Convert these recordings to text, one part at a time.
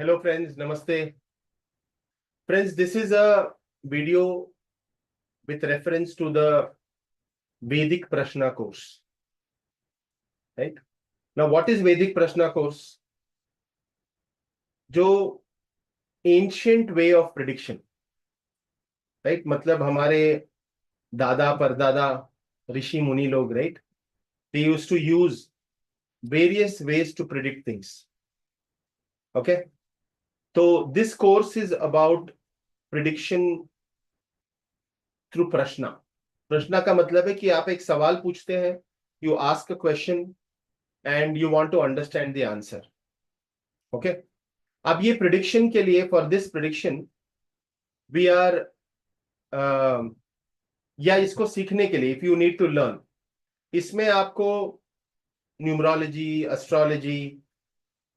Hello friends, Namaste. Friends, this is a video with reference to the Vedic Prashna course. Right? Now, what is Vedic Prashna course? जो ancient way of prediction, right? मतलब हमारे दादा परदादा ऋषि मुनि लोग, right? They used to use various ways to predict things. Okay? So this course is about prediction through प्रश्न. प्रश्न का मतलब है कि आप एक सवाल पूछते हैं, you ask a question and you want to understand the answer. Okay? अब ये prediction के लिए, for this prediction we are या इसको सीखने के लिए, if you need to learn, इसमें आपको numerology, astrology,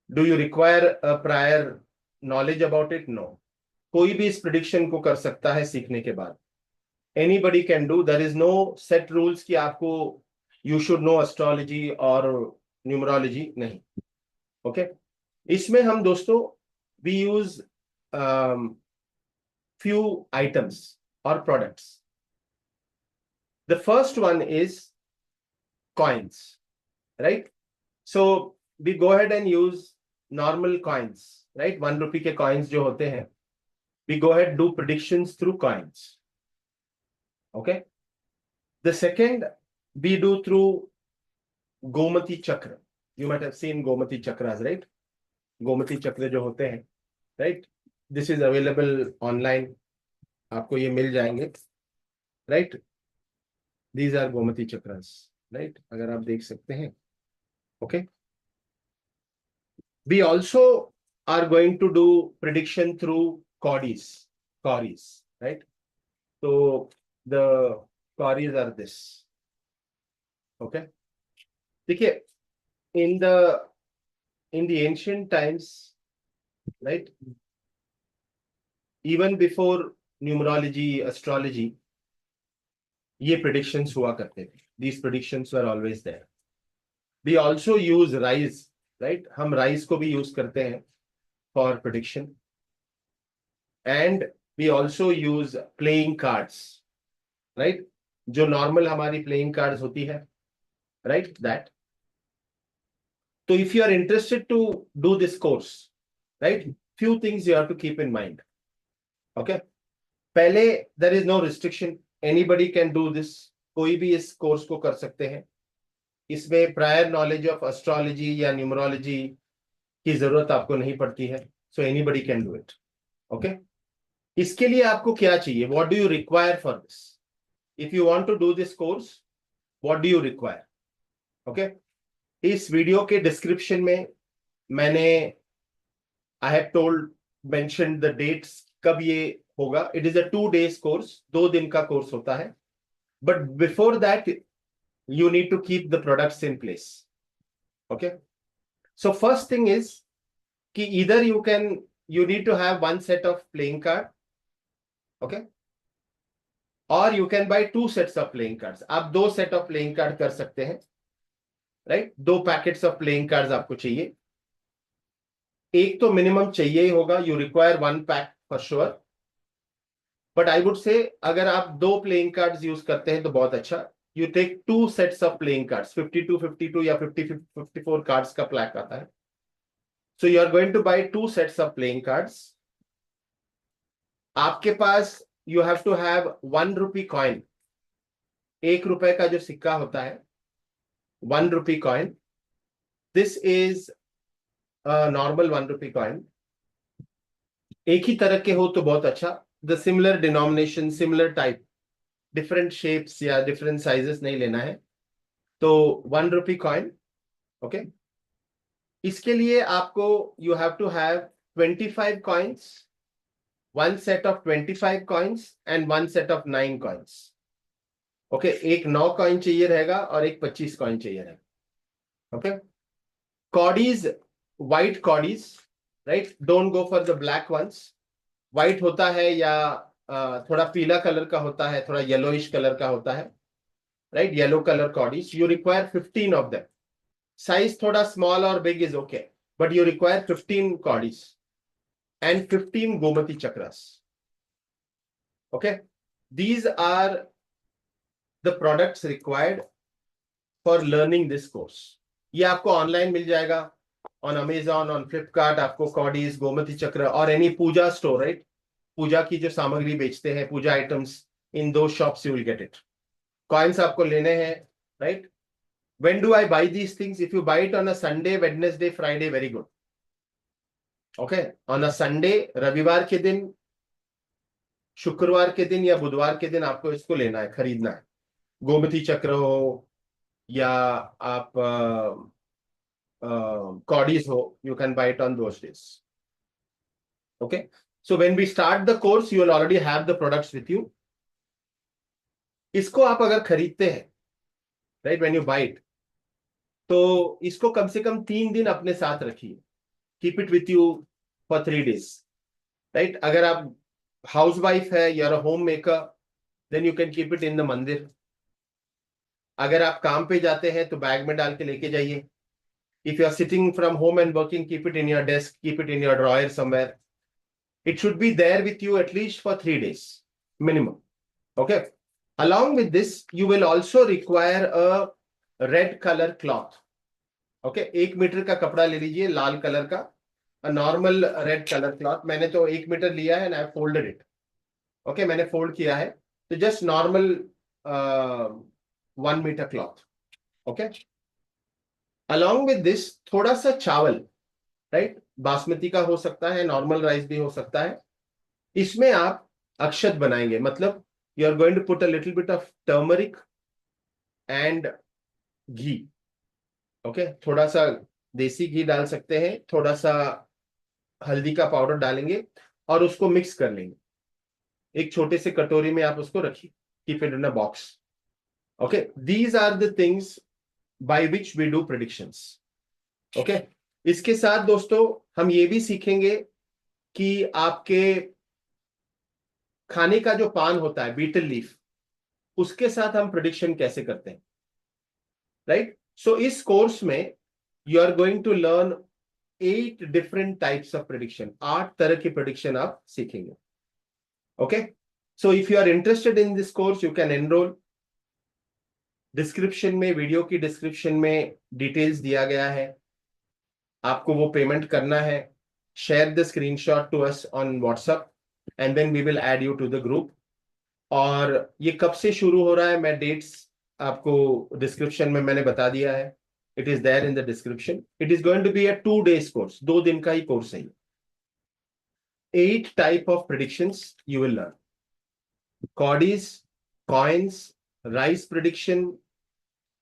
do you require a prior knowledge about it? No. कोई भी इस prediction को कर सकता है सीखने के बाद. Anybody can do. There is no set rules कि आपको you should know astrology or numerology, नहीं. Okay? इसमें हम दोस्तों we use few items or products. The first one is coins, right? So we go ahead and use normal coins, right? 1 rupee के coins जो होते हैं, we go ahead do predictions through coins. Okay? The second we do through Gomati Chakra. You might have seen Gomati Chakras, right? Gomati Chakra जो होते हैं, right? This is available online. आपको ये मिल जाएंगे, right? These are Gomati Chakras, right? अगर आप देख सकते हैं, okay? We also are going to do prediction through Cauries, right? So the Cauries are this, okay? देखिए, in the ancient times, right? Even before numerology, astrology, ये predictions हुआ करते थे. These predictions were always there. We also use rise, right? हम rise को भी use करते हैं for prediction. And we also use playing cards, right? जो normal हमारी playing cards होती है, right? That. So if you are interested to do this course, right? Few things you have to keep in mind. Okay? पहले there is no restriction. Anybody can do this. कोई भी इस course को कर सकते हैं. इसमें प्रायर नॉलेज ऑफ एस्ट्रोलॉजी या न्यूमरोलॉजी की जरूरत आपको नहीं पड़ती है. So anybody can do it. Okay? इसके लिए आपको क्या चाहिए? What do you require for this? If you want to do this course, what do you require? Okay? इस वीडियो के डिस्क्रिप्शन में मैंने I have told mention the dates कब ये होगा. It is a 2 days course. 2 दिन का course होता है. But before that you need to keep the products in place. Okay? So first thing is कि either you need to have 1 set of playing card. Okay? Or you can buy 2 sets of playing cards. आप 2 set of playing card कर सकते हैं. Right? 2 packets of playing cards आपको चाहिए. एक तो minimum चाहिए ही होगा. You require 1 pack for sure. But I would say अगर आप 2 playing cards use करते हैं तो बहुत अच्छा. You take 2 sets of playing cards, 52, 52 या 50, 54 cards का pack आता है. So you are going to buy 2 sets of playing cards. आपके पास you have to have 1 rupee coin. 1 रुपए का जो सिक्का होता है, 1 rupee coin. This is a normal 1 rupee coin. एक ही तरह के हो तो बहुत अच्छा. The similar denomination, similar type. Different shapes या डिफरेंट साइजेस नहीं लेना है. तो 1 rupee कॉइन. ओके? इसके लिए आपको you have to have 25 coins, 1 set of 25 coins and 1 set of 9 coins. Okay? एक 9 कॉइन चाहिए रहेगा और एक 25 कॉइन चाहिए रहेगा. Okay? Cowries, white cowries, right? Don't go for the black ones. White होता है या थोड़ा पीला कलर का होता है, थोड़ा येलोइश कलर का होता है, right? Yellow colour cowries. You require 15 of them. Size थोड़ा स्मॉल और big is okay, but you require 15 cowries. and 15 Gomati Chakras. Okay, these are the products required for learning this course. ये आपको online मिल जाएगा on Amazon, on Flipkart. आपको कॉडीज, गोमती चक्र और any पूजा store, right, पूजा की जो सामग्री बेचते हैं, पूजा आइटम्स, इन दो shops you will get it. Coins आपको लेने हैं, right. When do I buy these things? If you buy it on a Sunday, Wednesday, Friday, very good. Okay, on a Sunday, रविवार के दिन, शुक्रवार के दिन या बुधवार के दिन आपको इसको लेना है, खरीदना है. गोमती चक्र हो या आप कॉडीज हो, you can buy it on those days. Okay, so when we start the course, you will already have the products with you. इसको आप अगर खरीदते हैं, right, when you buy it, तो इसको कम से कम 3 दिन अपने साथ रखिए. Keep it with you for 3 days, right. अगर आप हाउस वाइफ है या home maker, then you can keep it in the mandir. अगर आप काम पे जाते हैं तो बैग में डाल के लेके जाइए. If you are sitting from home and working, keep it in your desk, keep it in your drawer somewhere. It should be there with you at least for 3 days minimum. Okay, along with this you will also require a red color cloth. Okay, 1 metre का कपड़ा ले लीजिए, लाल colour का, a normal red color cloth. मैंने तो 1 metre लिया है and I folded it. Okay, मैंने फोल्ड किया है, तो just normal 1 meter cloth. Okay, along with this थोड़ा सा चावल, राइट, बासमती का हो सकता है, नॉर्मल राइस भी हो सकता है. इसमें आप अक्षत बनाएंगे, मतलब you are going to put a little bit of turmeric and ghee. Okay, थोड़ा सा देसी घी डाल सकते हैं, थोड़ा सा हल्दी का पाउडर डालेंगे और उसको मिक्स कर लेंगे. एक छोटे से कटोरी में आप उसको रखिए, keep it in a box. Okay, these are the things by which we do predictions. Okay, इसके साथ दोस्तों हम ये भी सीखेंगे कि आपके खाने का जो पान होता है, बीटल लीफ, उसके साथ हम प्रेडिक्शन कैसे करते हैं, राइट. सो इस कोर्स में you are going to learn 8 different types of prediction. 8 तरह की प्रेडिक्शन आप सीखेंगे. Okay, so if you are interested in this course, you can enroll. Description में, वीडियो की डिस्क्रिप्शन में डिटेल्स दिया गया है, आपको वो पेमेंट करना है. Share the screenshot to us on WhatsApp and then we will add you to the group. और ये कब से शुरू हो रहा है, मैं डेट्स आपको डिस्क्रिप्शन में मैंने बता दिया है. It is there in the description. It is going to be a 2 days course, 2 दिन का ही कोर्स है. 8 type of predictions you will learn. Cowries, coins, rice prediction,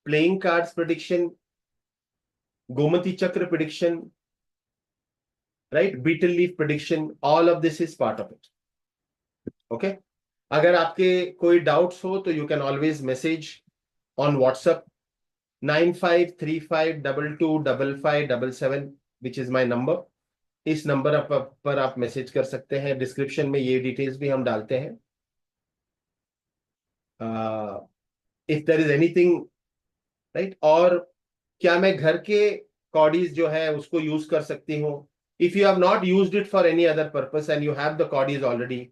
playing cards prediction, Gomti chakra prediction, right, betel leaf prediction. All of this is part of it. Okay, अगर आपके कोई doubts हो तो you can always message on WhatsApp 9535225577, which is my number. इस number पर आप message कर सकते हैं. डिस्क्रिप्शन में ये डिटेल्स भी हम डालते हैं. If there is anything, right, और क्या मैं घर के कॉडीज जो है उसको यूज कर सकती हूँ. If you have not used it for any other purpose and you have the cowries already,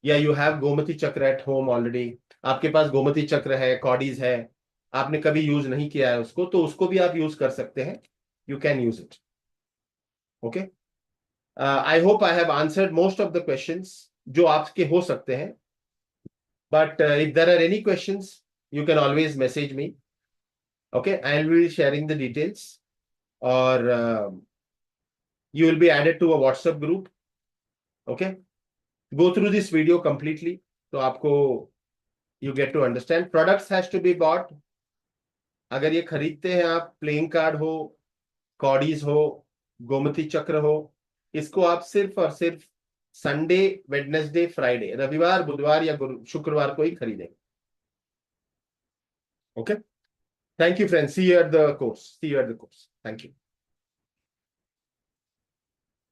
या you have Gomti chakra at home already, आपके पास गोमती चक्र है, कॉडीज है, आपने कभी यूज नहीं किया है उसको, तो उसको भी आप यूज कर सकते हैं. You can use it. Okay, I hope I have answered most of the questions जो आपके हो सकते हैं. But if there are any questions, you can always message me. Okay, I will be sharing the details, और you will be added to a WhatsApp group. Okay, go through this video completely, तो आपको you get to understand. Products has to be bought. अगर ये खरीदते हैं आप, playing card हो, कॉडीज हो, गोमती चक्र हो, इसको आप सिर्फ और सिर्फ संडे, वेडनेसडे, फ्राइडे, रविवार, बुधवार या शुक्रवार को ही खरीदेंगे. Okay, thank you friends. See you at the course. Thank you.